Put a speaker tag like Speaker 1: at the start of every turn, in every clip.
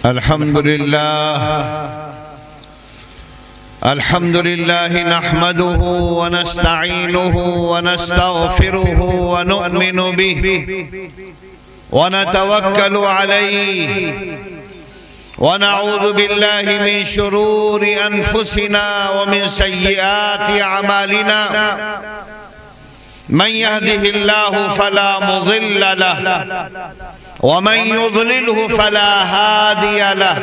Speaker 1: الحمد لله نحمده ونستعينه ونستغفره ونؤمن به ونتوكل عليه ونعوذ بالله من شرور أنفسنا ومن سيئات أعمالنا من يهده الله فلا مضل له ومن يضلله فلا هادي له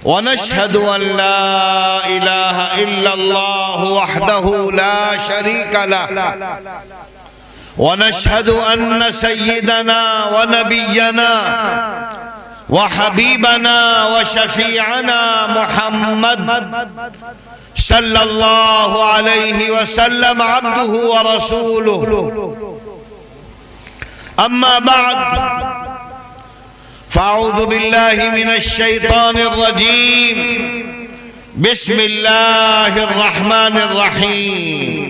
Speaker 1: ونشهد أن لا إله إلا الله وحده لا شريك له ونشهد أن سيدنا ونبينا وحبيبنا وشفيعنا محمد صلى الله عليه وسلم عبده ورسوله. أما بعد فأعوذ بالله من الشيطان الرجيم. بسم الله الرحمن الرحيم.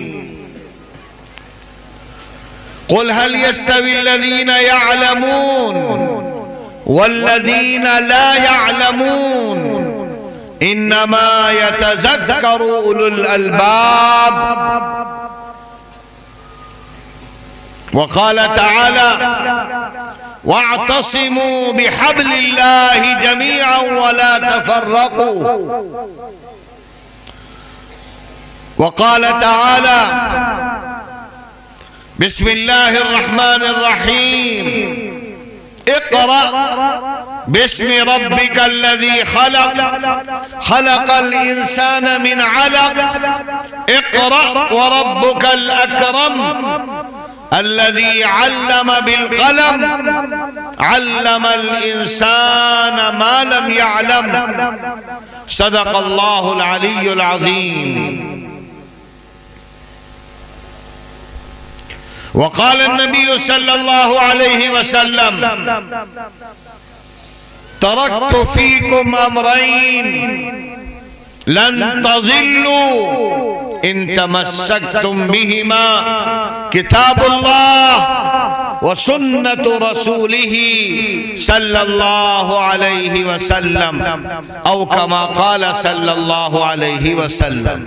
Speaker 1: قل هل يستوي الذين يعلمون والذين لا يعلمون إنما يتذكر أولو الألباب. وقال تعالى واعتصموا بحبل الله جميعا ولا تفرقوا. وقال تعالى بسم الله الرحمن الرحيم. اقرأ باسم ربك الذي خلق خلق الإنسان من علق اقرأ وربك الأكرم الذي علم بالقلم علم الإنسان ما لم يعلم. صدق الله العلي العظيم. وقال النبي صلى الله عليه وسلم تركت فيكم أمرين لن تضلوا إن تمسكتم بهما كتاب الله وسنة رسوله صلى الله عليه وسلم أو كما قال صلى الله عليه وسلم.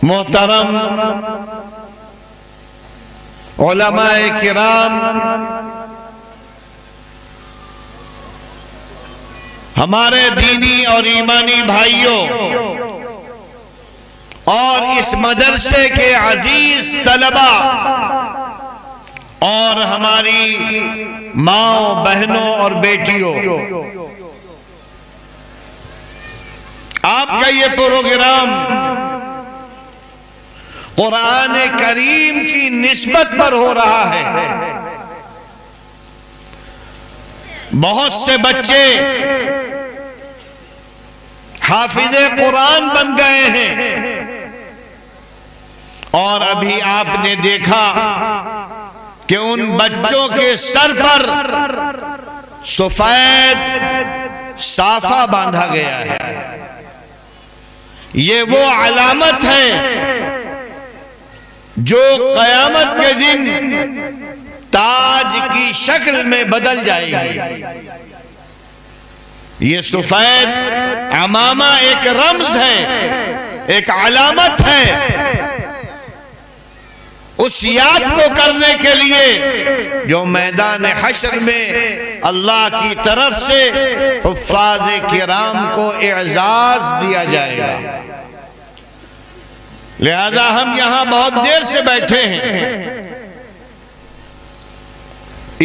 Speaker 1: محترم علماء کرام، ہمارے دینی اور ایمانی بھائیوں اور اس مدرسے کے عزیز طلبہ اور ہماری ماؤں بہنوں اور بیٹیوں، آپ کا یہ پروگرام قرآن کریم کی نسبت پر ہو رہا ہے. بہت سے بچے حافظ قرآن بن گئے ہیں اور ابھی آپ نے دیکھا کہ ان بچوں کے سر پر سفید صافہ باندھا گیا ہے. یہ وہ علامت ہے جو قیامت کے دن تاج کی شکل میں بدل جائے گی. یہ سفید عمامہ ایک رمز ہے، ایک علامت ہے اس یاد کو کرنے کے لیے جو میدان حشر میں اللہ کی طرف سے حفاظ کرام کو اعزاز دیا جائے گا. لہذا ہم یہاں بہت دیر سے بیٹھے ہیں.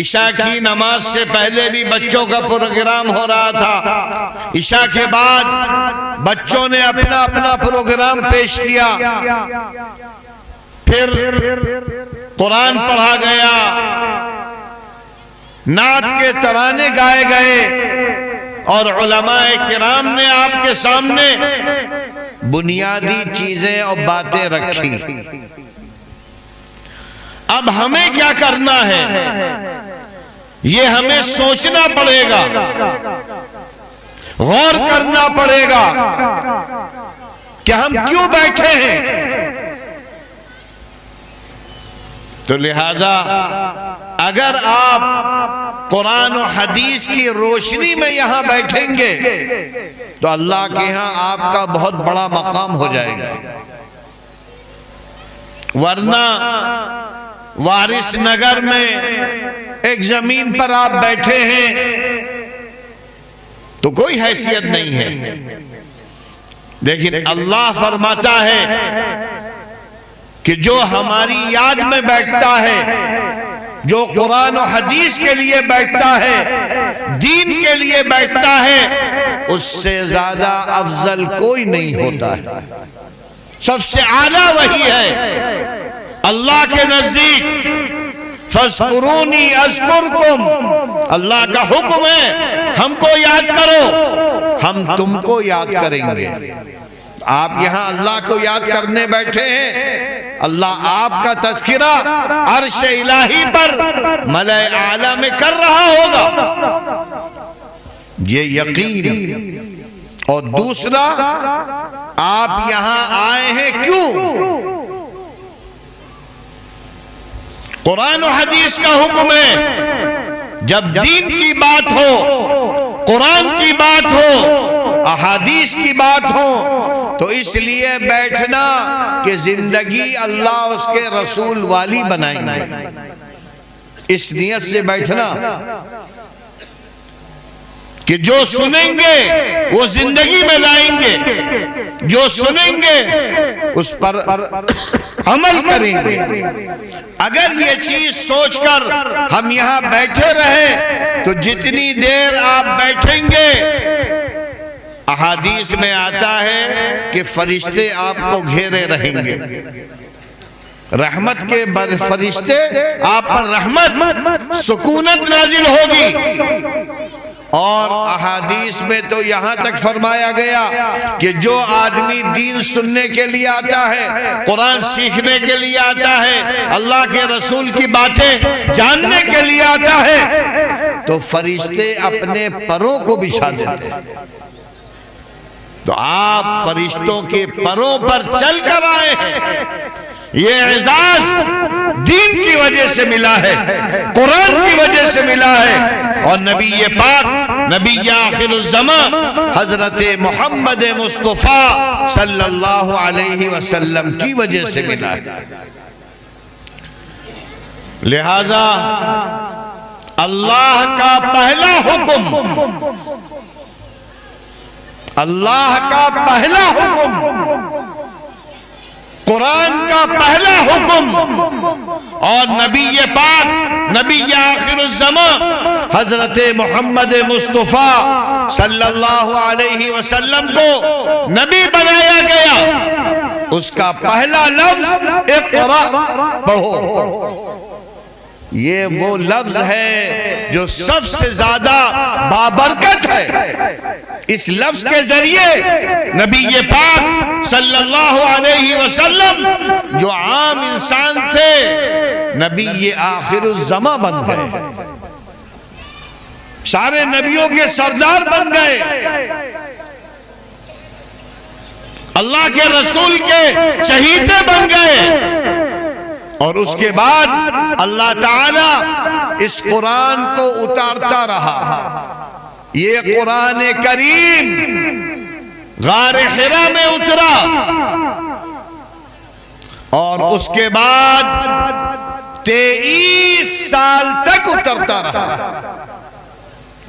Speaker 1: عشاء کی نماز سے پہلے بھی بچوں کا پروگرام ہو رہا تھا. عشاء کے بعد بچوں نے اپنا اپنا پروگرام پیش کیا. پھر قرآن پڑھا گیا، نعت کے ترانے گائے گئے اور علماء کرام نے آپ کے سامنے بنیادی چیزیں اور باتیں رکھی. اب ہمیں کیا کرنا ہے یہ ہمیں سوچنا پڑے گا، غور کرنا پڑے گا کہ ہم کیوں بیٹھے ہیں. تو لہذا اگر آپ قرآن و حدیث کی روشنی میں یہاں بیٹھیں گے تو اللہ کے ہاں آپ کا بہت بڑا مقام ہو جائے گا، ورنہ وارث نگر میں ایک زمین پر آپ بیٹھے ہیں تو کوئی حیثیت نہیں ہے، لیکن اللہ فرماتا ہے کہ جو ہماری یاد میں بیٹھتا ہے، جو قرآن و حدیث کے لیے بیٹھتا ہے، دین کے لیے بیٹھتا ہے، اس سے زیادہ افضل کوئی نہیں ہوتا ہے، سب سے اعلیٰ وہی ہے۔ اللہ کے نزدیک فَاذْكُرُونِي أَذْكُرْكُمْ، اللہ کا حکم ہے ہم کو یاد کرو، ہم تم کو یاد کریں گے۔ آپ یہاں اللہ کو یاد کرنے بیٹھے ہیں، اللہ آپ کا تذکرہ عرش الہی پر ملائے اعلیٰ میں کر رہا ہوگا، یہ یقین۔ اور دوسرا، آپ یہاں آئے ہیں کیوں؟ قرآن و حدیث کا حکم ہے جب دین کی بات ہو، قرآن کی بات ہو، احادیث کی بات ہو، تو اس لیے بیٹھنا کہ زندگی اللہ اس کے رسول والی بنائیں گے، اس نیت سے بیٹھنا کہ جو سنیں گے وہ زندگی میں لائیں گے، جو سنیں گے اس پر عمل کریں گے۔ اگر یہ چیز سوچ کر ہم یہاں بیٹھے رہے تو جتنی دیر آپ بیٹھیں گے، احادیث میں آتا ہے کہ فرشتے آپ کو گھیرے رہیں گے، رحمت کے فرشتے آپ پر رحمت سکونت نازل ہوگی۔ اور احادیث میں تو یہاں تک فرمایا گیا کہ جو آدمی دین سننے کے لیے آتا ہے، قرآن سیکھنے کے لیے آتا ہے، اللہ کے رسول کی باتیں جاننے کے لیے آتا ہے، تو فرشتے اپنے پروں کو بچھا دیتے ہیں۔ تو آپ فرشتوں کے پروں پر چل کر آئے ہیں، یہ اعزاز دین کی وجہ سے ملا ہے، قرآن کی وجہ سے ملا ہے، اور نبی پاک، نبی آخر الزمان حضرت محمد مصطفیٰ صلی اللہ علیہ وسلم کی وجہ سے ملا ہے۔ لہذا اللہ کا پہلا حکم، اللہ کا پہلا حکم، قرآن کا پہلا حکم، اور نبی پاک، نبی آخر الزمان حضرت محمد مصطفیٰ صلی اللہ علیہ وسلم کو نبی بنایا گیا، اس کا پہلا لفظ اقرأ، پڑھو۔ یہ وہ لفظ ہے جو سب سے زیادہ بابرکت ہے۔ اس لفظ کے ذریعے نبی پاک صلی اللہ علیہ وسلم جو عام انسان تھے، نبی آخر الزمان بن گئے، سارے نبیوں کے سردار بن گئے، اللہ کے رسول کے چہیتے بن گئے۔ اور اس کے بعد اللہ تعالی اس قرآن کو اتارتا رہا۔ یہ قرآن کریم غار حرا میں اترا، اور اس کے بعد 23 سال تک اترتا رہا۔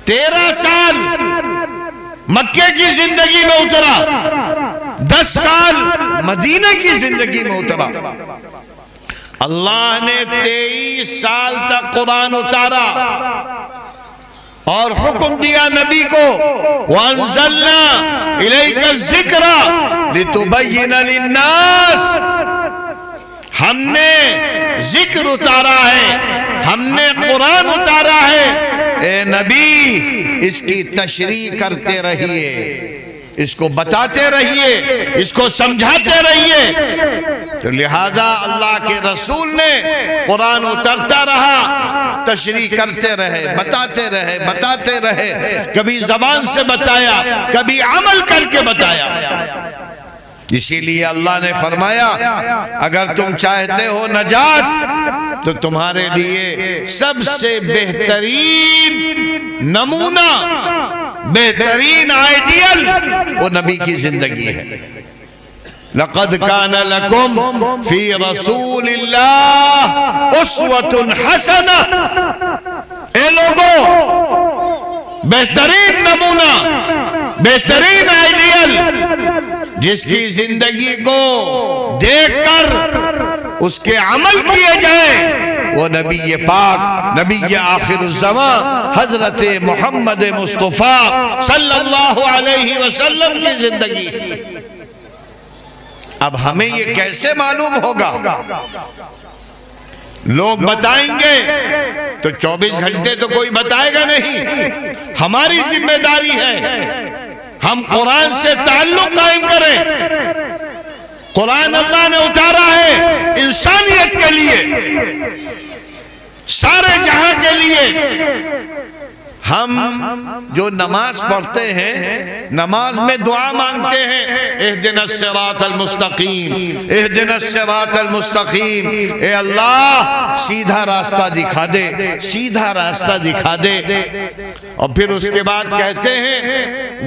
Speaker 1: 13 سال مکے کی زندگی میں اترا، 10 سال مدینہ کی زندگی میں اترا۔ اللہ نے 23 سال تک قرآن اتارا اور حکم دیا نبی کو، وَأَنزَلْنَا إِلَيْكَ الذِّكْرَ لِتُبَيِّنَ لِلنَّاسِ، ہم نے ذکر اتارا ہے، ہم نے قرآن اتارا ہے، اے نبی اس کی تشریح کرتے رہیے، اس کو بتاتے رہیے، اس کو سمجھاتے رہیے۔ تو لہٰذا اللہ کے رسول نے قرآن اترتا رہا، تشریح کرتے رہے، بتاتے رہے، بتاتے رہے، کبھی زبان سے بتایا، کبھی عمل کر کے بتایا۔ اسی لیے اللہ نے فرمایا اگر تم چاہتے ہو نجات تو تمہارے لیے سب سے بہترین نمونہ، بہترین آئیڈیل وہ نبی کی زندگی ہے۔ لَقَدْ كَانَ لَكُمْ فِي رَسُولِ اللَّهِ أُسْوَةٌ حَسَنَةٌ۔ اے لوگوں، بہترین نمونہ، بہترین آئیڈیل، جس کی زندگی کو دیکھ کر اس کے عمل کیے جائیں، وہ نبی پاک، نبی آخر الزمان حضرت محمد مصطفیٰ صلی اللہ علیہ وسلم کی زندگی۔ اب ہمیں یہ کیسے معلوم ہوگا؟ لوگ بتائیں گے تو 24 گھنٹے تو کوئی بتائے گا نہیں، ہماری ذمہ داری ہے ہم قرآن سے تعلق قائم کریں۔ قرآن اللہ نے اتارا ہے انسانیت کے لیے، سارے جہاں کے لیے۔ ہم جو نماز پڑھتے ہیں، نماز میں دعا مانگتے ہیں، اہدنا الصراط المستقیم، اہدنا الصراط المستقیم، اے اللہ سیدھا راستہ دکھا دے، سیدھا راستہ دکھا دے۔ اور پھر اس کے بعد کہتے ہیں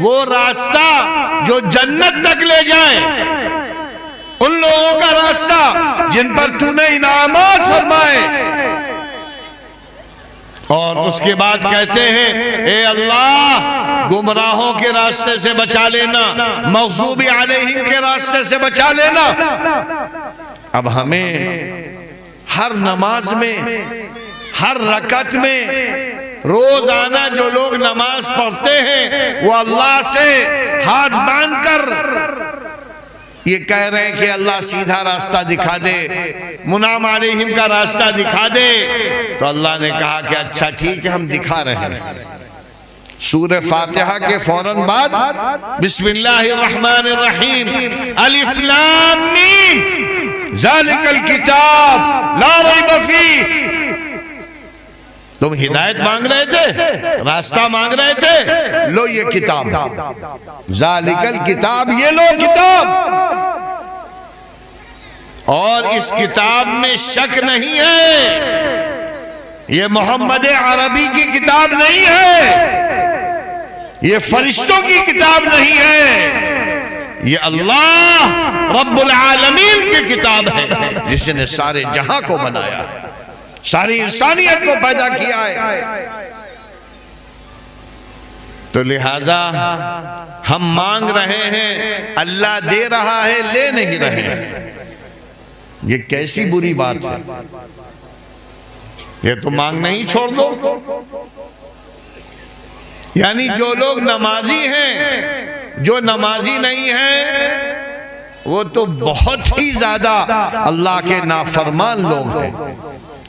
Speaker 1: وہ راستہ جو جنت تک لے جائے، ان لوگوں کا راستہ جن پر تو نے انعامات فرمائے۔ اور اس کے بعد کہتے ہیں اے اللہ گمراہوں کے راستے سے بچا لینا، مغضوب علیہم کے راستے سے بچا لینا۔ اب ہمیں ہر نماز میں، ہر رکعت میں، روزانہ جو لوگ نماز پڑھتے ہیں وہ اللہ سے ہاتھ باندھ کر یہ کہہ رہے ہیں کہ اللہ سیدھا راستہ دکھا دے، منعم علیہم کا راستہ دکھا دے۔ تو اللہ نے کہا کہ اچھا ٹھیک ہے، ہم دکھا رہے ہیں۔ سورہ فاتحہ کے فوراً بعد بسم اللہ الرحمن الرحیم، الف لام میم ذالک الکتاب لا ریب فیہ۔ تم ہدایت مانگ رہے تھے، راستہ مانگ رہے تھے، لو یہ کتاب، ذالک الکتاب، یہ لو کتاب۔ اور اس کتاب میں شک نہیں ہے، یہ محمد عربی کی کتاب نہیں ہے، یہ فرشتوں کی کتاب نہیں ہے، یہ اللہ رب العالمین کی کتاب ہے، جس نے سارے جہاں کو بنایا، ساری انسانیت کو پیدا کیا ہے۔ تو لہٰذا ہم مانگ رہے ہیں، اللہ دے رہا ہے، لے نہیں رہے ہیں۔ یہ کیسی بری بات ہے؟ یہ تو مانگنا ہی چھوڑ دو۔ یعنی جو لوگ نمازی ہیں، جو نمازی نہیں ہیں، وہ تو بہت ہی زیادہ اللہ کے نافرمان لوگ ہیں۔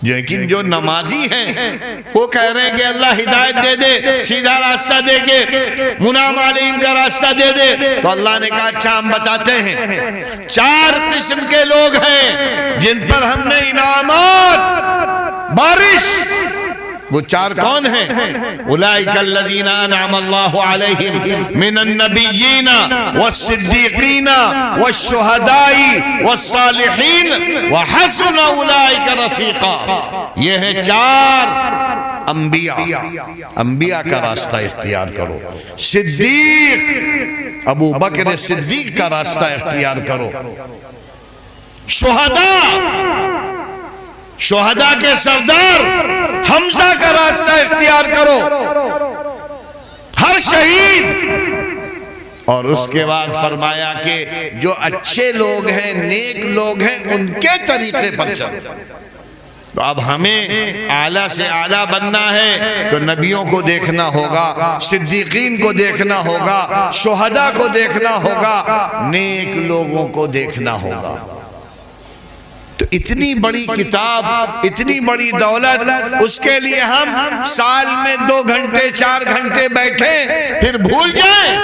Speaker 1: لیکن جو نمازی ہیں وہ کہہ رہے ہیں کہ اللہ ہدایت دے دے، سیدھا راستہ دے کے، منعم علیہم کا راستہ دے دے۔ تو اللہ نے کہا اچھا ہم بتاتے ہیں، 4 قسم کے لوگ ہیں جن پر ہم نے انعامات بارش۔ وہ 4 کون ہیں؟ اولئک الذین انعم اللہ علیہم من النبیین والصدیقین والشہداء والصالحین وحسن اولئک رفیقا۔ یہ ہیں 4 انبیاء، انبیاء کا راستہ اختیار کرو۔ صدیق، ابو بکر صدیق کا راستہ اختیار کرو۔ شہداء کے سردار حمزہ کا راستہ اختیار کرو، ہر شہید۔ اور اس کے بعد فرمایا کہ جو اچھے لوگ ہیں، نیک لوگ ہیں، ان کے طریقے پر چلو۔ تو اب ہمیں اعلیٰ سے اعلیٰ بننا ہے تو نبیوں کو دیکھنا ہوگا، صدیقین کو دیکھنا ہوگا، شہداء کو دیکھنا ہوگا، نیک لوگوں کو دیکھنا ہوگا۔ تو اتنی بڑی کتاب، اتنی بڑی دولت، اس کے لیے ہم سال میں 2 گھنٹے 4 گھنٹے بیٹھیں پھر بھول جائیں؟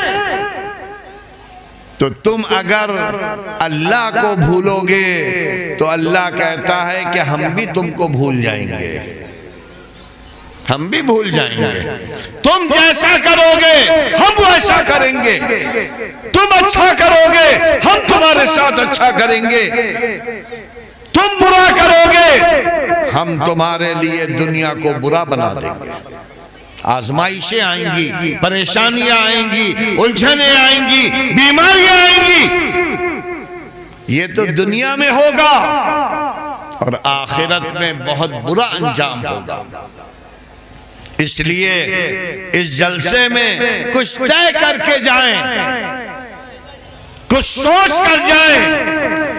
Speaker 1: تو تم اگر اللہ کو بھولو گے تو اللہ کہتا ہے کہ ہم بھی تم کو بھول جائیں گے، ہم بھی بھول جائیں گے۔ تم جیسا کرو گے ہم ویسا کریں گے، تم اچھا کرو گے ہم تمہارے ساتھ اچھا کریں گے، تم برا کرو گے ہم تمہارے لیے دنیا کو برا بنا دیں گے۔ آزمائشیں آئیں گی، پریشانیاں آئیں گی، الجھنیں آئیں گی، بیماریاں آئیں گی، یہ تو دنیا میں ہوگا اور آخرت میں بہت برا انجام ہوگا۔ اس لیے اس جلسے میں کچھ طے کر کے جائیں، کچھ سوچ کر جائیں،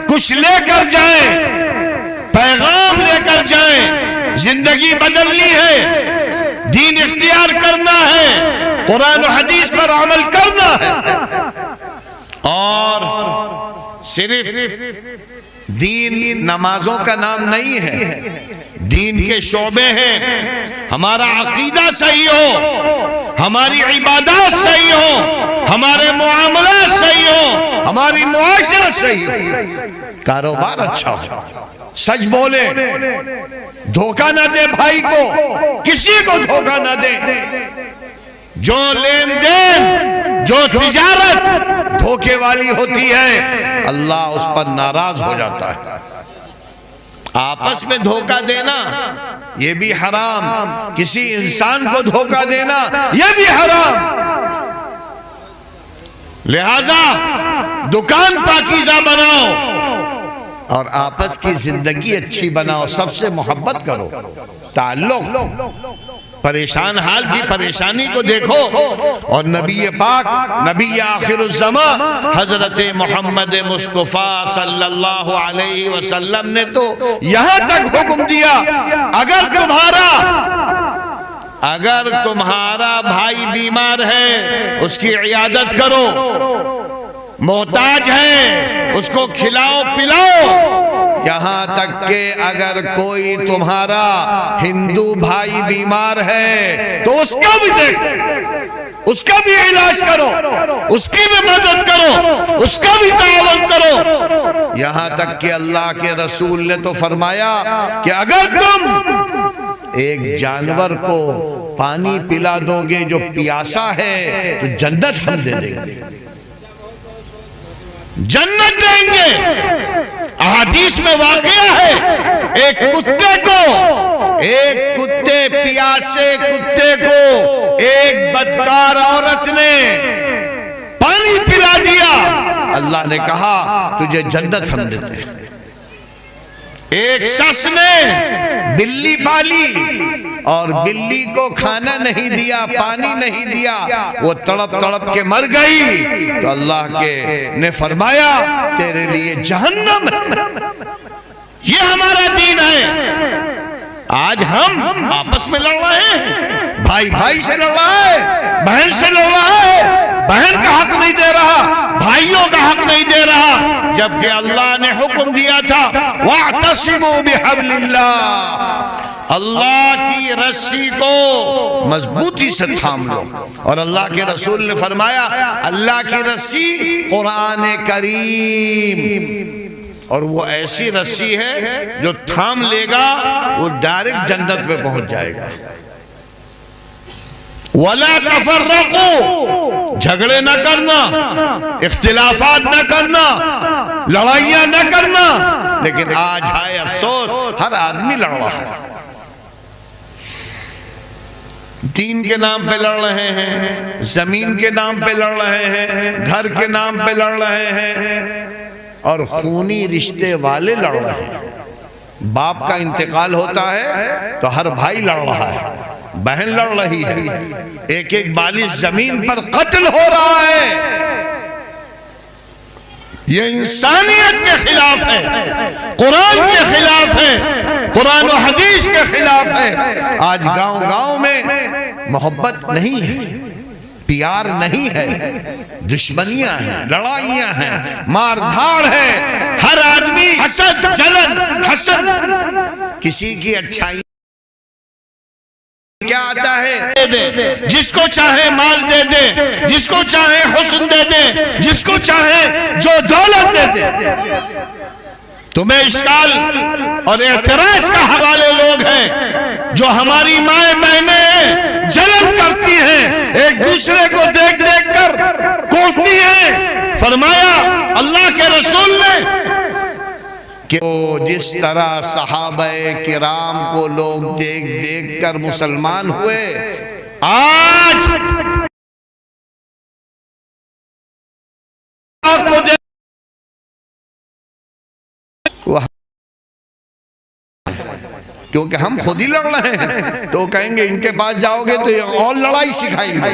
Speaker 1: کچھ لے کر جائیں، پیغام لے کر جائیں۔ زندگی بدلنی ہے، دین اختیار کرنا ہے، قرآن و حدیث پر عمل کرنا ہے، اور صرف دین نمازوں کا نام نہیں ہے، دین کے شعبے ہیں۔ ہمارا عقیدہ صحیح ہو، ہماری عبادات صحیح ہو، ہمارے معاملات صحیح ہو، ہماری معاشرت صحیح ہو، کاروبار اچھا ہو، سچ بولے، دھوکہ نہ دے بھائی کو، کسی کو دھوکہ نہ دے۔ جو لین دین، جو تجارت دھوکے والی ہوتی ہے، اللہ اس پر ناراض ہو جاتا ہے۔ آپس میں دھوکہ دینا یہ بھی حرام، کسی انسان کو دھوکہ دینا یہ بھی حرام۔ لہذا دکان پاکیزہ بناؤ اور آپس کی زندگی اچھی بناؤ، سب سے محبت کرو، تعلق۔ پریشان حال کی پریشانی کو دیکھو، اور نبی پاک، نبی آخر الزمان حضرت محمد مصطفیٰ صلی اللہ علیہ وسلم نے تو یہاں تک حکم دیا، اگر تمہارا بھائی بیمار ہے اس کی عیادت کرو، محتاج ہے اس کو کھلاؤ پلاؤ، یہاں تک کہ اگر کوئی تمہارا ہندو بھائی بیمار ہے تو اس کا بھی دیکھو، اس کا بھی علاج کرو، اس کی بھی مدد کرو، اس کا بھی تعاون کرو۔ یہاں تک کہ اللہ کے رسول نے تو فرمایا کہ اگر تم ایک جانور کو پانی پلا دو گے جو پیاسا ہے تو جنت ہم دے دیں گے، جنت دیں گے۔ احادیث میں واقعہ ہے، ایک کتے پیاسے کتے کو ایک بدکار عورت نے پانی پلا دیا، اللہ نے کہا تجھے جنت ہم دیتے ہیں۔ ایک شخص نے بلی پالی اور بلی کو کھانا نہیں دیا، پانی نہیں دیا، وہ تڑپ تڑپ کے مر گئی، تو اللہ کے نے فرمایا تیرے لیے جہنم ہے۔ یہ ہمارا دین ہے۔ آج ہم آپس میں لڑ رہے ہیں، بھائی بھائی سے لڑ رہا ہے، بہن سے لڑ رہا ہے، بہن کا حق نہیں دے رہا، بھائیوں کا حق نہیں دے رہا، جبکہ اللہ نے حکم دیا تھا وَاعْتَصِمُوا بِحَبْلِ اللَّهِ، اللہ کی رسی کو مضبوطی سے تھام لو۔ اور اللہ کے رسول نے فرمایا اللہ کی رسی قرآن کریم، اور وہ ایسی رسی ہے جو تھام لے گا وہ ڈائریکٹ جنت میں پہنچ جائے گا۔ وَلَا تَفَرَّقُوا، جھگڑے نہ کرنا، اختلافات نہ کرنا، لڑائیاں نہ کرنا۔ لیکن آج ہے افسوس، ہر آدمی لڑ رہا ہے، دین کے نام پہ لڑ رہے ہیں، زمین کے نام پہ لڑ رہے ہیں، گھر کے نام پہ لڑ رہے ہیں، اور خونی رشتے والے لڑ رہے ہیں۔ باپ کا انتقال ہوتا ہے تو ہر بھائی لڑ رہا ہے، بہن لڑ رہی ہے، ایک ایک بالش زمین پر قتل ہو رہا ہے۔ یہ انسانیت کے خلاف ہے، قرآن کے خلاف ہے، قرآن و حدیث کے خلاف ہے۔ آج گاؤں گاؤں میں محبت نہیں ہے، پیار نہیں ہے، دشمنیاں ہیں، لڑائیاں ہیں، مار دھاڑ ہے، ہر آدمی حسد، جلن، حسد، کسی کی اچھائی کیا آتا ہے دے دے، جس کو چاہے مال دے دے، جس کو چاہے حسن دے دے، جس کو چاہے جو دولت دے دے۔ تمہیں اشکال اور اعتراض کا حوالے لوگ ہیں جو ہماری مائیں بہنیں جلن کرتی ہیں، ایک دوسرے کو دیکھ دیکھ کر کوٹتی ہیں۔ فرمایا اللہ کے رسول نے کہ وہ جس طرح صحابہ کرام کو لوگ دیکھ دیکھ کر مسلمان ہوئے، آج کیونکہ ہم خود ہی لڑ رہے ہیں، تو کہیں گے ان کے پاس جاؤ گے تو یہ اور لڑائی سکھائیں گے،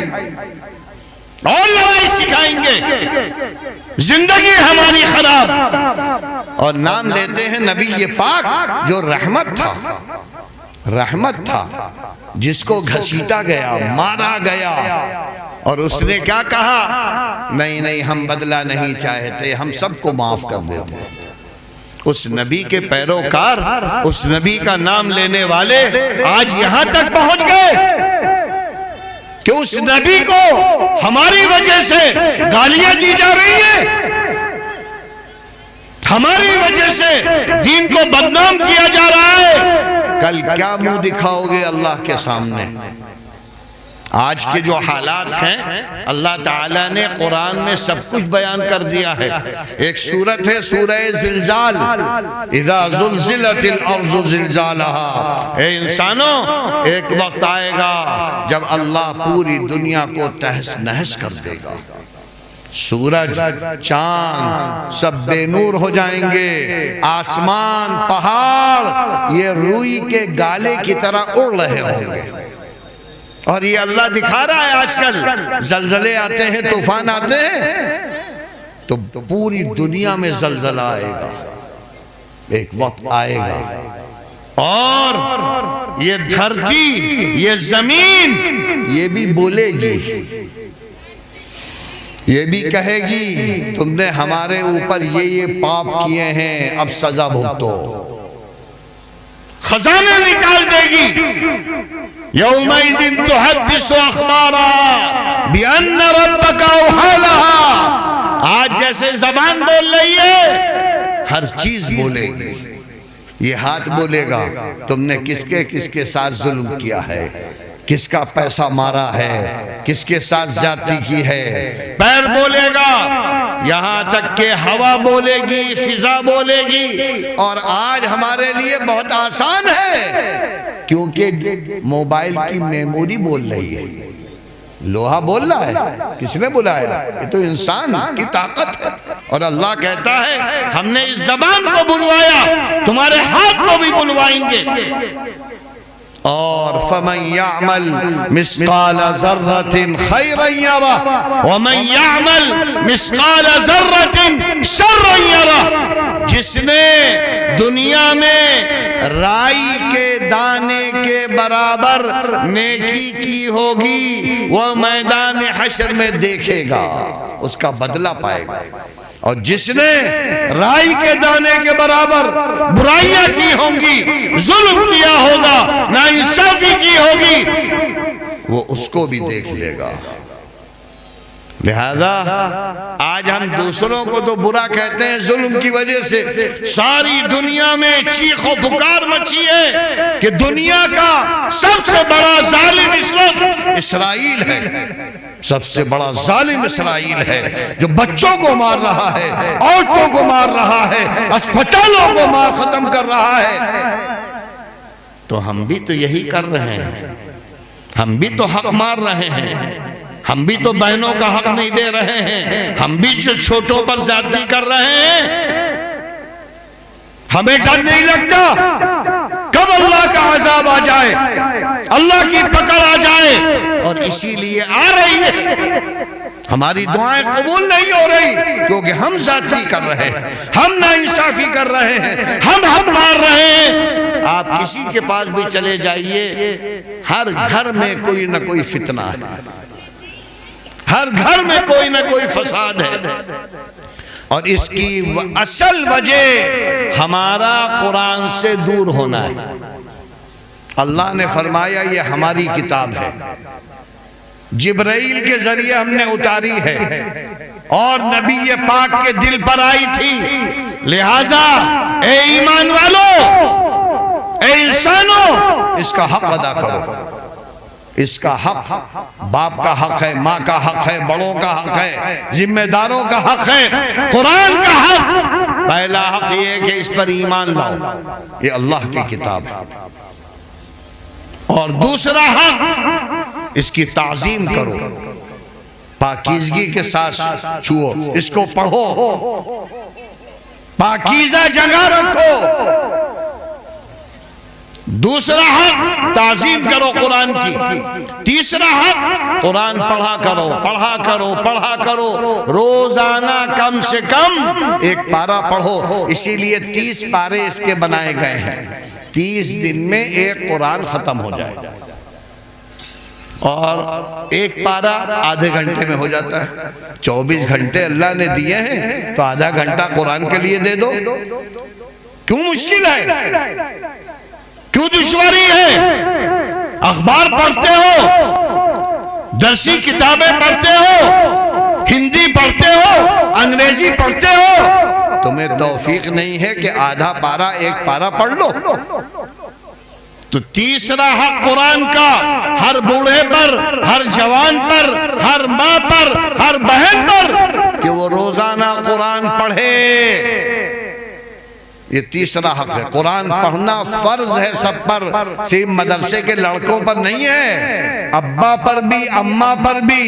Speaker 1: اور لڑائی سکھائیں گے، زندگی ہماری خراب۔ اور نام لیتے ہیں نبی پاک جو رحمت تھا، رحمت تھا، جس کو گھسیٹا گیا، مارا گیا، اور اس نے کیا کہا؟ نہیں نہیں، ہم بدلہ نہیں چاہتے، ہم سب کو معاف کر دیتے ہیں۔ اس نبی کے پیروکار، اس نبی کا نام لینے والے آج یہاں تک پہنچ گئے کہ اس نبی کو ہماری وجہ سے گالیاں دی جا رہی ہیں، ہماری وجہ سے دین کو بدنام کیا جا رہا ہے۔ کل کیا منہ دکھاؤ گے اللہ کے سامنے؟ آج کے جو حالات ہیں اللہ تعالیٰ نے قرآن میں سب کچھ بیان کر دیا ہے۔ ایک سورت ہے سورہ زلزال، اذا زلزلت الارض زلزالہا۔ اے انسانوں، ایک وقت آئے گا جب اللہ پوری دنیا کو تہس نہس کر دے گا، سورج چاند سب بے نور ہو جائیں گے، آسمان پہاڑ یہ روئی کے گالے کی طرح اڑ رہے ہوں گے۔ اور یہ اللہ دکھا رہا ہے آج کل زلزلے آتے ہیں، طوفان آتے ہیں، تو پوری دنیا میں زلزلہ آئے گا، ایک وقت آئے گا، اور یہ دھرتی، یہ زمین، یہ بھی بولے گی، یہ بھی کہے گی تم نے ہمارے اوپر یہ پاپ کیے ہیں، اب سزا بھگتو۔ خزانے نکال دے گی، یومئذ تحدث اخبارا بأن ربک اوحی لہا۔ آج جیسے زبان بول رہی ہے، ہر چیز بولے گی۔ یہ ہاتھ بولے گا تم نے کس کے ساتھ ظلم کیا ہے، کس کا پیسہ مارا ہے، کس کے ساتھ زیادتی کی ہے۔ پیر بولے گا، یہاں تک کہ ہوا بولے گی، فضا بولے گی۔ اور آج ہمارے لیے بہت آسان ہے، کیونکہ موبائل کی میموری بول رہی ہے، لوہا بول رہا ہے، کس نے بلایا؟ یہ تو انسان کی طاقت ہے۔ اور اللہ کہتا ہے ہم نے اس زبان کو بلوایا، تمہارے ہاتھ کو بھی بلوائیں گے۔ اور فَمَنْ يَعْمَلْ مِثْقَالَ ذَرَّةٍ خَيْرًا يَرَهُ وَمَنْ يَعْمَلْ مِثْقَالَ ذَرَّةٍ شَرًّا يَرَهُ۔ جس نے دنیا میں رائی کے دانے کے برابر نیکی کی ہوگی، وہ میدان حشر میں دیکھے گا، اس کا بدلہ پائے گا۔ اور جس نے رائی کے دانے کے برابر برائیاں کی ہوں گی، ظلم کیا ہوگا، ناانصافی کی ہوگی، وہ اس کو بھی دیکھ لے گا۔ لہذا آج ہم دوسروں کو تو برا کہتے ہیں ظلم کی وجہ سے، ساری دنیا میں چیخ و پکار مچی ہے کہ دنیا کا سب سے بڑا ظالم اس وقت اسرائیل ہے، سب سے بڑا ظالم اسرائیل ہے، جو بچوں کو مار رہا ہے، عورتوں کو مار رہا ہے، اسپتالوں کو مار ختم کر رہا ہے۔ تو ہم بھی تو یہی کر رہے ہیں، ہم بھی تو حق مار رہے ہیں، ہم بھی تو بہنوں کا حق نہیں دے رہے ہیں، ہم بھی چھوٹوں پر زیادتی کر رہے ہیں۔ ہمیں ڈر نہیں لگتا کب اللہ کا عذاب آ جائے، اللہ کی پکڑ آ جائے، اور اسی لیے آ رہی ہے۔ ہماری دعائیں قبول نہیں ہو رہی کیونکہ ہم زیادتی کر رہے ہیں، ہم ناانصافی کر رہے ہیں، ہم حق مار رہے ہیں۔ آپ کسی کے پاس بھی چلے جائیے، ہر گھر میں کوئی نہ کوئی فتنہ ہے، ہر گھر میں کوئی نہ کوئی فساد ہے، اور اس کی اصل وجہ ہمارا قرآن سے دور ہونا ہے۔ اللہ نے فرمایا یہ ہماری کتاب ہے، جبرائیل کے ذریعے ہم نے اتاری ہے، اور نبی پاک کے دل پر آئی تھی۔ لہٰذا اے ایمان والو، اے انسانوں، اس کا حق ادا کرو۔ اس کا حق باپ کا حق ہے، ماں کا حق ہے، بڑوں کا حق ہے، ذمہ داروں کا حق ہے، قرآن کا حق پہلا حق یہ ہے کہ اس پر ایمان لاؤ، یہ اللہ کی کتاب ہے، اور دوسرا حق اس کی تعظیم کرو، پاکیزگی کے ساتھ چھو، اس کو پڑھو، پاکیزہ جگہ رکھو۔ دوسرا حق تعظیم کرو قرآن کی، تیسرا حق قرآن پڑھا کرو، پڑھا کرو، پڑھا کرو، روزانہ کم سے کم ایک پارہ پڑھو۔ اسی لیے 30 پارے اس کے بنائے گئے ہیں، 30 دن میں ایک قرآن ختم ہو جائے، اور ایک پارہ آدھے گھنٹے میں ہو جاتا ہے۔ 24 گھنٹے اللہ نے دیے ہیں تو آدھا گھنٹہ قرآن کے لیے دے دو۔ کیوں مشکل ہے؟ کیوں دشواری ہے؟ اخبار پڑھتے ہو، درسی کتابیں پڑھتے ہو، ہندی پڑھتے ہو، انگریزی پڑھتے ہو، تمہیں توفیق نہیں ہے کہ آدھا پارہ ایک پارہ پڑھ لو؟ تو تیسرا حق قرآن کا ہر بوڑھے پر، ہر جوان پر، ہر ماں پر، ہر بہن پر، کہ وہ روزانہ قرآن پڑھے۔ یہ تیسرا حق ہے۔ قرآن پڑھنا فرض ہے سب پر، صرف مدرسے کے لڑکوں پر نہیں ہے، ابا پر بھی، اماں پر بھی۔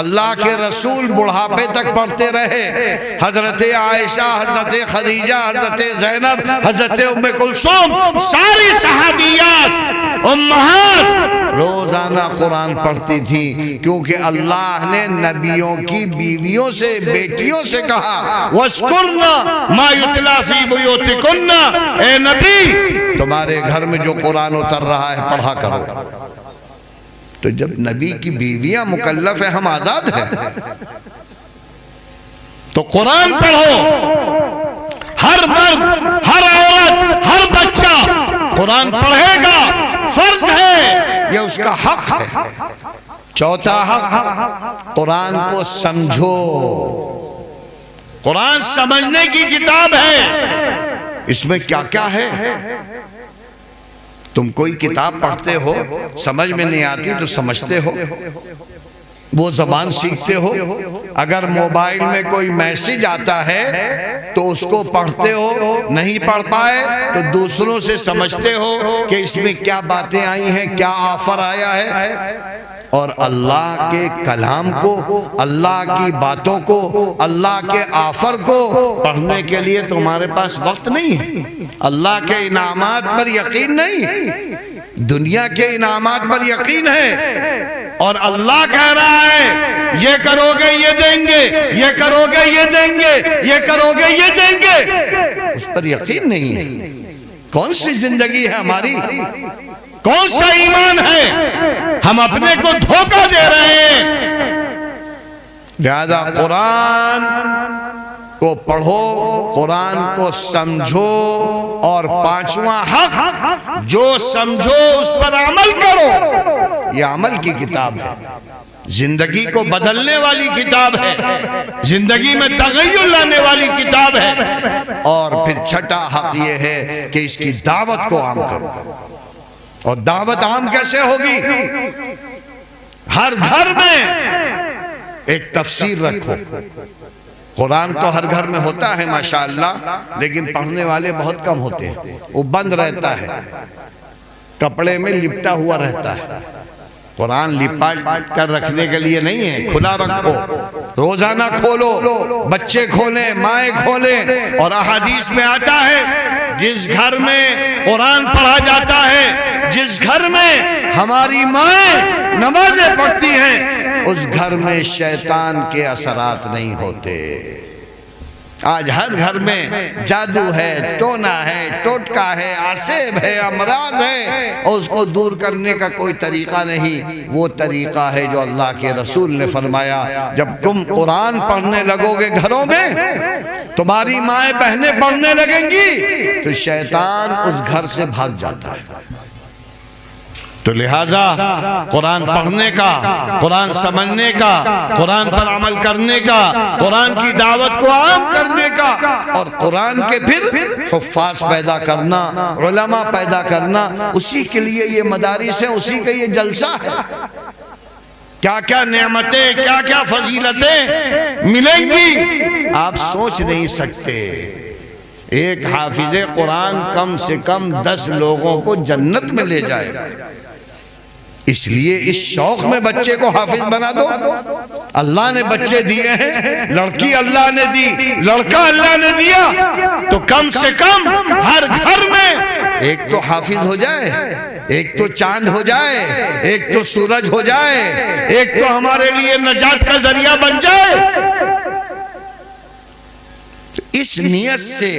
Speaker 1: اللہ کے رسول بڑھاپے تک پڑھتے رہے، حضرت عائشہ، حضرت خدیجہ، حضرت زینب، حضرت ام کلثوم، ساری صحابیات امہات روزانہ قرآن پڑھتی تھی، کیونکہ اللہ نے نبیوں کی بیویوں سے، بیٹیوں سے کہا وَاذْكُرْنَ مَا يُتْلَى فِي بُيُوتِكُنَّ، اے نبی تمہارے گھر میں جو قرآن اتر رہا ہے پڑھا کرو۔ تو جب نبی کی بیویاں مکلف ہیں، ہم آزاد ہیں، تو قرآن پڑھو۔ ہر مرد، ہر عورت، ہر بچہ قرآن پڑھے گا، فرض ہے، یہ اس کا حق ہے۔ چوتھا حق قرآن کو سمجھو۔ قرآن سمجھنے کی کتاب ہے، اس میں کیا کیا ہے؟ تم کوئی کتاب پڑھتے ہو، سمجھ میں نہیں آتی تو سمجھتے ہو، وہ زبان سیکھتے ہو۔ اگر موبائل میں کوئی میسج آتا ہے تو اس کو پڑھتے ہو، نہیں پڑھ پائے تو دوسروں سے سمجھتے ہو کہ اس میں کیا باتیں آئی ہیں، کیا آفر آیا ہے۔ اور اللہ کے کلام کو، اللہ کی باتوں کو، اللہ کے آفر کو پڑھنے کے لیے تمہارے پاس وقت نہیں ہے۔ اللہ کے انعامات پر یقین نہیں، دنیا کے انعامات پر یقین ہے، اور اللہ کہہ رہا ہے یہ کرو گے یہ دیں گے، یہ کرو گے یہ دیں گے، یہ کرو گے یہ دیں گے، اس پر یقین نہیں ہے۔ کون سی زندگی ہے ہماری؟ کون سا ایمان ہے؟ ہم اپنے کو دھوکہ دے رہے ہیں۔ لہذا قرآن کو پڑھو، قرآن کو سمجھو، اور پانچواں حق جو سمجھو اس پر عمل کرو۔ یہ عمل کی کتاب ہے، زندگی کو بدلنے والی کتاب ہے، زندگی میں تغیر لانے والی کتاب ہے۔ اور پھر چھٹا حق یہ ہے کہ اس کی دعوت کو عام کرو۔ اور دعوت عام کیسے ہوگی؟ ہر گھر میں ایک تفسیر رکھو۔ قرآن تو ہر گھر میں ہوتا ہے ماشاءاللہ، لیکن پڑھنے والے بہت کم ہوتے ہیں، وہ بند رہتا ہے، کپڑے میں لپٹا ہوا رہتا ہے۔ قرآن لپا کر رکھنے کے لیے نہیں ہے، کھلا رکھو، روزانہ کھولو، بچے کھولیں، مائیں کھولیں۔ اور احادیث میں آتا ہے جس گھر میں قرآن پڑھا جاتا ہے، جس گھر میں ہماری مائیں نمازیں پڑھتی ہیں، اس گھر میں شیطان کے اثرات نہیں ہوتے۔ آج ہر گھر میں جادو ہے، ٹونا ہے، ٹوٹکا ہے، عصیب ہے، امراض ہے، اور اس کو دور کرنے کا کوئی طریقہ نہیں۔ وہ طریقہ ہے جو اللہ کے رسول نے فرمایا، جب تم قرآن پڑھنے لگو گے گھروں میں، تمہاری مائیں بہنیں پڑھنے لگیں گی تو شیطان اس گھر سے بھاگ جاتا ہے۔ تو لہٰذا قرآن پڑھنے کا، قرآن سمجھنے کا، قرآن پر عمل کرنے کا، قرآن کی دعوت کو عام کرنے کا، اور قرآن کے پھر حفاظ پیدا کرنا، علماء پیدا کرنا، اسی کے لیے یہ مدارس ہیں، اسی کا یہ جلسہ ہے۔ کیا کیا نعمتیں، کیا کیا فضیلتیں ملیں گی آپ سوچ نہیں سکتے۔ ایک حافظ قرآن کم سے کم 10 لوگوں کو جنت میں لے جائے گا۔ اس لیے اس شوق میں بچے کو حافظ بنا دو۔ اللہ نے بچے دیے ہیں، لڑکی اللہ نے دی، لڑکا اللہ نے دیا، تو کم سے کم ہر گھر میں ایک تو حافظ ہو جائے، ایک تو چاند ہو جائے، ایک تو سورج ہو جائے، ایک تو ہمارے لیے نجات کا ذریعہ بن جائے۔ اس نیت سے،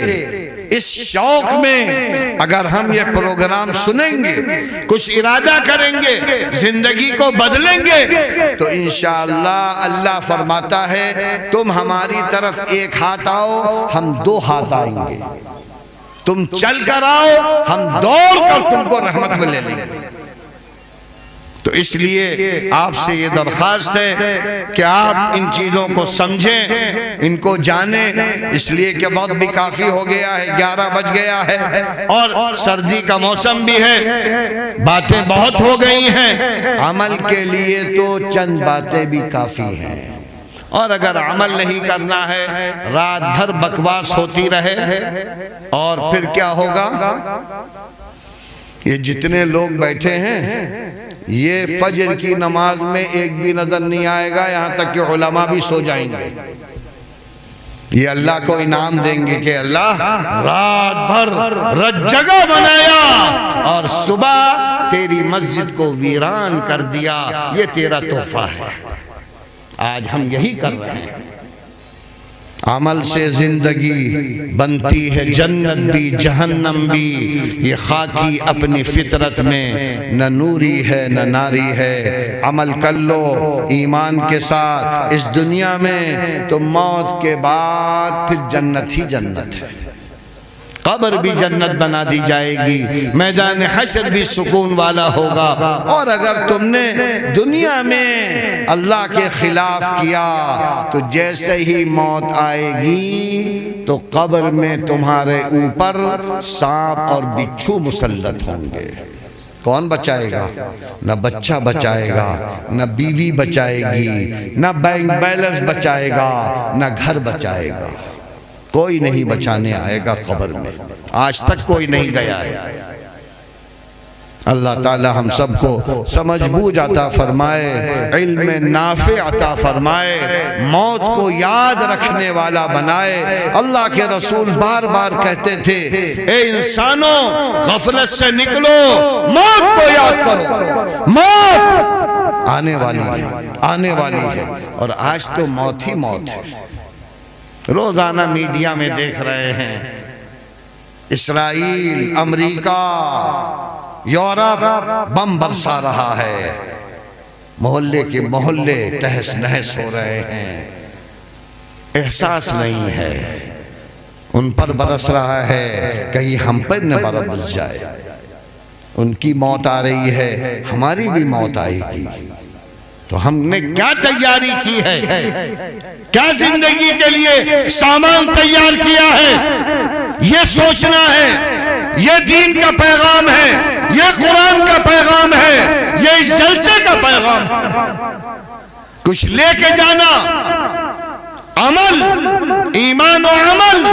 Speaker 1: اس شوق میں اگر ہم یہ پروگرام سنیں گے، کچھ ارادہ کریں گے، زندگی کو بدلیں گے، تو انشاءاللہ اللہ فرماتا ہے تم ہماری طرف ایک ہاتھ آؤ، ہم 2 ہاتھ آئیں گے۔ تم چل کر آؤ، ہم دوڑ کر تم کو رحمت میں لے لیں گے۔ تو اس لیے آپ سے یہ درخواست ہے کہ آپ ان چیزوں کو سمجھیں، ان کو جانیں، اس لیے کہ وقت بھی کافی ہو گیا ہے، 11 بج گیا ہے اور سردی کا موسم بھی ہے، باتیں بہت ہو گئی ہیں، عمل کے لیے تو چند باتیں بھی کافی ہیں۔ اور اگر عمل نہیں کرنا ہے، رات بھر بکواس ہوتی رہے، اور پھر کیا ہوگا؟ یہ جتنے لوگ بیٹھے ہیں، یہ فجر کی نماز میں ایک بھی نظر نہیں آئے گا، یہاں تک کہ علماء بھی سو جائیں گے۔ یہ اللہ کو انعام دیں گے کہ اللہ رات بھر رت جگہ بنایا اور صبح تیری مسجد کو ویران کر دیا، یہ تیرا تحفہ ہے۔ آج ہم یہی کر رہے ہیں۔ عمل سے زندگی بنتی ہے جنت بھی جہنم بھی، یہ خاکی اپنی فطرت میں نہ نوری ہے نہ ناری ہے۔ عمل کر لو ایمان کے ساتھ اس دنیا میں، تو موت کے بعد پھر جنت ہی جنت ہے۔ قبر بھی جنت بنا دی جائے گی، میدان حشر بھی سکون والا ہوگا۔ اور اگر تم نے دنیا میں اللہ کے خلاف کیا تو جیسے ہی موت آئے گی تو قبر میں تمہارے اوپر سانپ اور بچھو مسلط ہوں گے۔ کون بچائے گا؟ نہ بچہ بچائے گا، نہ بیوی بچائے گی، نہ بینک بیلنس بچائے گا، نہ گھر بچائے گا۔ کوئی نہیں بچانے آئے گا قبر میں، آج تک کوئی نہیں گیا ہے۔ اللہ تعالی ہم سب کو سمجھ بوجھ عطا فرمائے، علم نافع عطا فرمائے، موت کو یاد رکھنے والا بنائے۔ اللہ کے رسول بار بار کہتے تھے اے انسانوں غفلت سے نکلو، موت کو یاد کرو، موت آنے والی ہے، آنے والی ہے۔ اور آج تو موت ہی موت ہے۔ روزانہ میڈیا میں دیکھ رہے ہیں، اسرائیل، امریکہ، یورپ بم برسا رہا ہے، محلے کے محلے تہس نہس ہو رہے ہیں۔ احساس نہیں ہے، ان پر برس رہا ہے، کہیں ہم پر نہ برس جائے۔ ان کی موت آ رہی ہے، ہماری بھی موت آئے گی۔ تو ہم نے کیا تیاری کی ہے؟ کیا زندگی کے لیے سامان تیار کیا ہے؟ یہ سوچنا ہے، یہ دین کا پیغام ہے، یہ قرآن کا پیغام ہے، یہ اس جلسے کا پیغام ہے۔ کچھ لے کے جانا، عمل، ایمان و عمل۔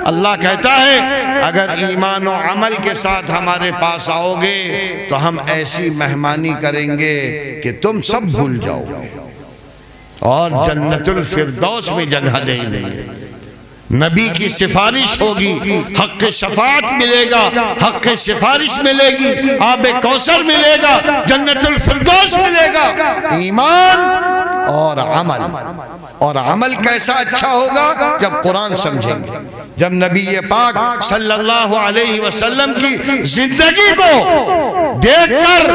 Speaker 1: اللہ کہتا ہے اگر ایمان و عمل کے ساتھ ہمارے پاس آؤ گے تو ہم ایسی مہمانی کریں گے کہ تم سب بھول جاؤ گے، اور جنت الفردوس میں جگہ دیں گے۔ نبی کی سفارش ہوگی، حق شفاعت ملے گا، حق سفارش ملے گی، آب کوثر ملے گا، جنت الفردوس ملے گا۔ ایمان اور عمل، اور عمل کیسا اچھا ہوگا؟ جب قرآن سمجھیں گے، جب نبی پاک صلی اللہ علیہ وسلم کی زندگی کو دیکھ کر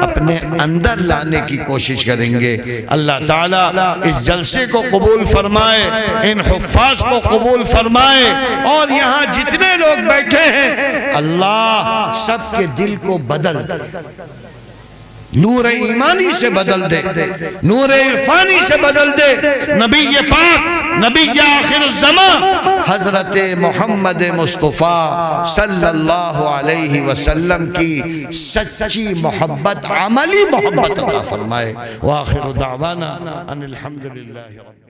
Speaker 1: اپنے اندر لانے کی کوشش کریں گے۔ اللہ تعالیٰ اس جلسے کو قبول فرمائے، ان حفاظ کو قبول فرمائے، اور یہاں جتنے لوگ بیٹھے ہیں اللہ سب کے دل کو بدل دے، نور ایمانی سے بدل دے، نور عرفانی سے بدل دے۔ نبی پاک، نبی آخر الزمان حضرت محمد مصطفیٰ صلی اللہ علیہ وسلم کی سچی محبت، عملی محبت عطا فرمائے۔ وآخر دعوانا ان الحمدللہ رب